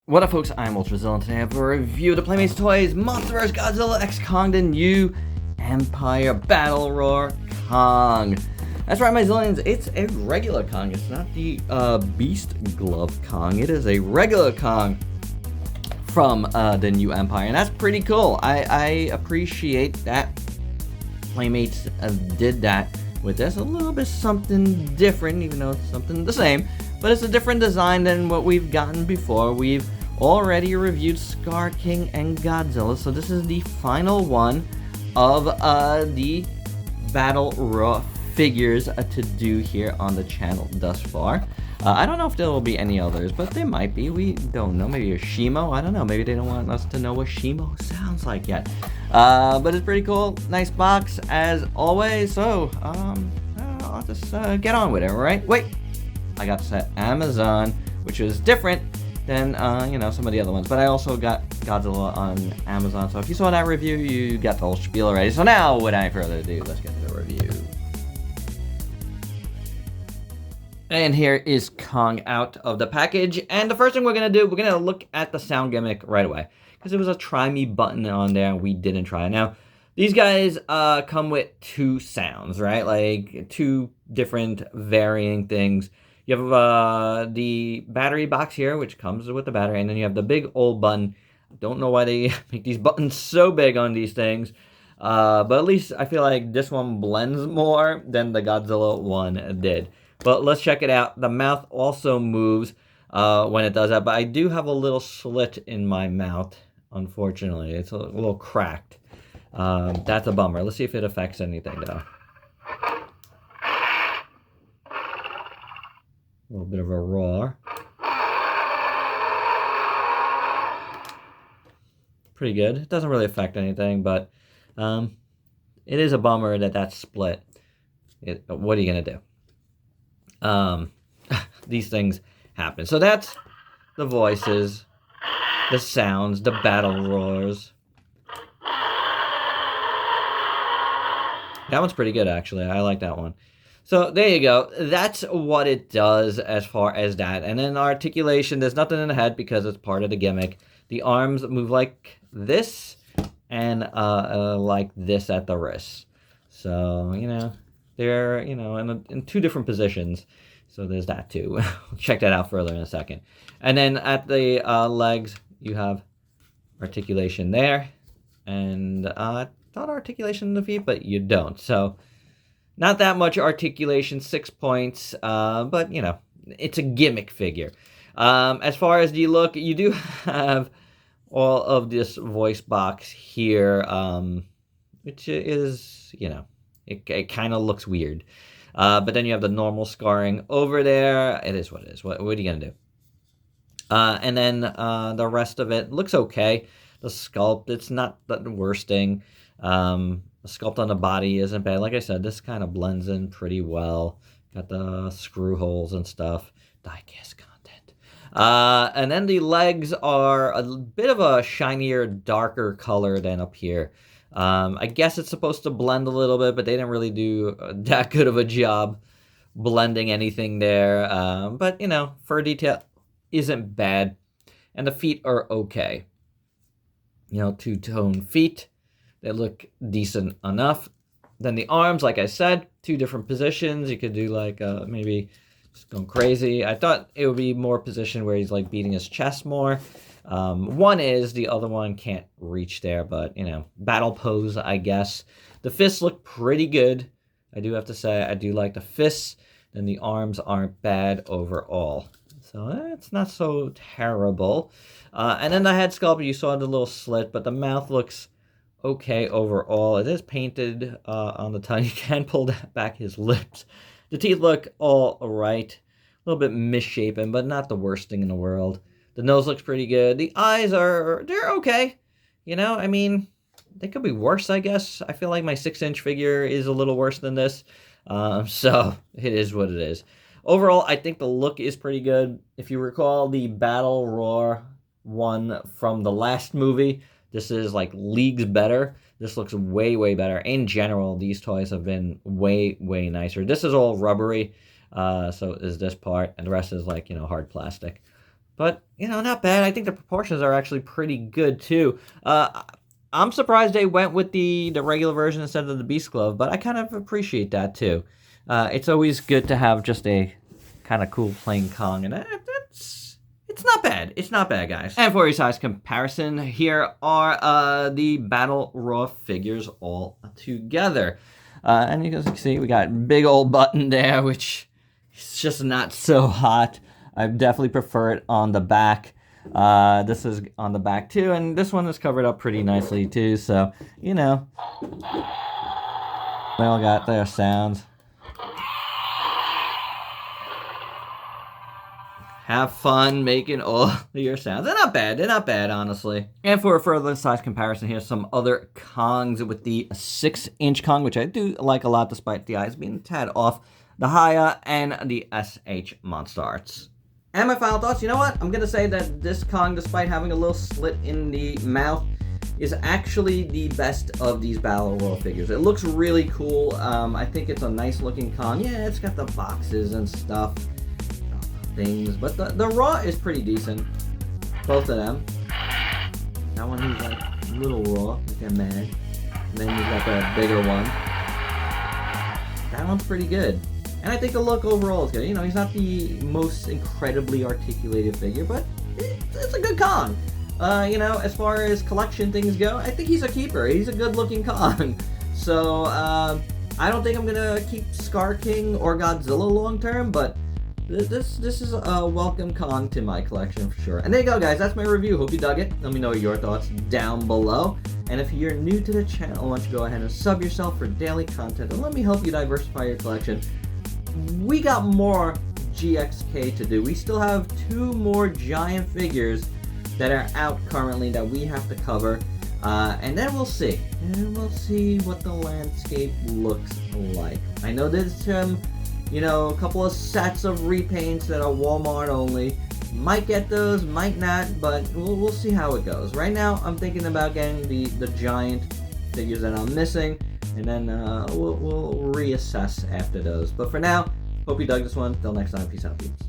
What up, folks? I'm ultrazillatoys, and today I have a review of the Playmates Toys Monster vs. Godzilla X Kong, the new Empire Battle Roar Kong. That's right, my zillions, it's a regular Kong. It's not the Beast Glove Kong. It is a regular Kong from the new Empire, and that's pretty cool. I appreciate that Playmates did that with this. A little bit something different, even though it's something the same. But it's a different design than what we've gotten before. We've already reviewed Scar King and Godzilla, so this is the final one of the Battle Roar figures to do here on the channel thus far. I don't know if there will be any others, but there might be. We don't know. Maybe a Shimo. I don't know. Maybe they don't want us to know what Shimo sounds like yet. But it's pretty cool. Nice box as always. So I'll just get on with it. Right? Wait. I got this at Amazon, which is different than, you know, some of the other ones. But I also got Godzilla on Amazon. So if you saw that review, you got the whole spiel already. So now, without any further ado, let's get to the review. And here is Kong out of the package. And the first thing we're going to do, we're going to look at the sound gimmick right away. Because there was a try me button on there, and we didn't try it. Now, these guys come with two sounds, right? Like, two different varying things. You have the battery box here, which comes with the battery, and then you have the big old button. Don't know why they make these buttons so big on these things, but at least I feel like this one blends more than the Godzilla one did. But let's check it out. The mouth also moves when it does that, but I do have a little slit in my mouth, unfortunately. It's a little cracked. That's a bummer. Let's see if it affects anything, though. A little bit of a roar. Pretty good. It doesn't really affect anything, but it is a bummer that that's split. What are you going to do? These things happen. So that's the voices, the sounds, the battle roars. That one's pretty good, actually. I like that one. So there you go. That's what it does as far as that. And then articulation, there's nothing in the head because it's part of the gimmick. The arms move like this and like this at the wrists. So, you know, they're, you know, in two different positions. So there's that too. We'll check that out further in a second. And then at the legs, you have articulation there. And I thought articulation in the feet, but you don't. So not that much articulation, 6 points, but, you know, it's a gimmick figure. As far as the look, you do have all of this voice box here, which is, you know, it kind of looks weird. But then you have the normal scarring over there. It is what it is. What are you going to do? And then the rest of it looks okay. The sculpt, it's not the worst thing. The sculpt on the body isn't bad. Like I said, this kind of blends in pretty well. Got the screw holes and stuff. Diecast content. And then the legs are a bit of a shinier, darker color than up here. I guess it's supposed to blend a little bit, but they didn't really do that good of a job blending anything there. But, you know, fur detail isn't bad. And the feet are okay. You know, two-tone feet. They look decent enough. Then the arms, like I said, two different positions. You could do like maybe just going crazy. I thought it would be more position where he's like beating his chest more. One is, the other one can't reach there, but, you know, battle pose, I guess. The fists look pretty good. I do have to say, I do like the fists. Then the arms aren't bad overall. So it's not so terrible. And then the head sculpt, you saw the little slit, but the mouth looks okay overall. It is painted on the tongue. You can pull back his lips. The teeth look all right. A little bit misshapen, but not the worst thing in the world. The nose looks pretty good. The eyes they're okay. You know, I mean, they could be worse, I guess. I feel like my 6-inch figure is a little worse than this. So it is what it is. Overall, I think the look is pretty good. If you recall the Battle Roar one from the last movie, this is like leagues better. This looks way, way better. In general, these toys have been way, way nicer. This is all rubbery, so is this part, and the rest is like, you know, hard plastic. But, you know, not bad. I think the proportions are actually pretty good, too. I'm surprised they went with the regular version instead of the Beast Glove, but I kind of appreciate that, too. It's always good to have just a kind of cool plain Kong, and it's not bad. It's not bad, guys. And for your size comparison, here are the Battle Roar figures all together. And you can see we got big old button there, which is just not so hot. I definitely prefer it on the back. This is on the back too, and this one is covered up pretty nicely too, so, you know, they all got their sounds. Have fun making all your sounds. They're not bad, honestly. And for a further size comparison, here's some other Kongs with the 6-inch Kong, which I do like a lot despite the eyes being a tad off, the Haya, and the SH Monster Arts. And my final thoughts, you know what? I'm going to say that this Kong, despite having a little slit in the mouth, is actually the best of these Battle Roar figures. It looks really cool. I think it's a nice looking Kong. Yeah, it's got the boxes and stuff. Things, but the Raw is pretty decent. Both of them. That one he's like a little raw, like a man. And then you've got the bigger one. That one's pretty good. And I think the look overall is good. You know, he's not the most incredibly articulated figure, but it's a good Kong. You know, as far as collection things go, I think he's a keeper. He's a good looking Kong. So, I don't think I'm gonna keep Scar King or Godzilla long term, but this is a welcome Kong to my collection for sure. And there you go, guys. That's my review. Hope you dug it. Let me know your thoughts down below. And if you're new to the channel, why don't you go ahead and sub yourself for daily content and let me help you diversify your collection. We got more GxK to do. We still have 2 more giant figures that are out currently that we have to cover. And then we'll see. And we'll see what the landscape looks like. I know there's you know, a couple of sets of repaints that are Walmart only. Might get those, might not, but we'll see how it goes. Right now, I'm thinking about getting the giant figures that I'm missing, and then we'll reassess after those. But for now, hope you dug this one. Till next time, peace out, peeps.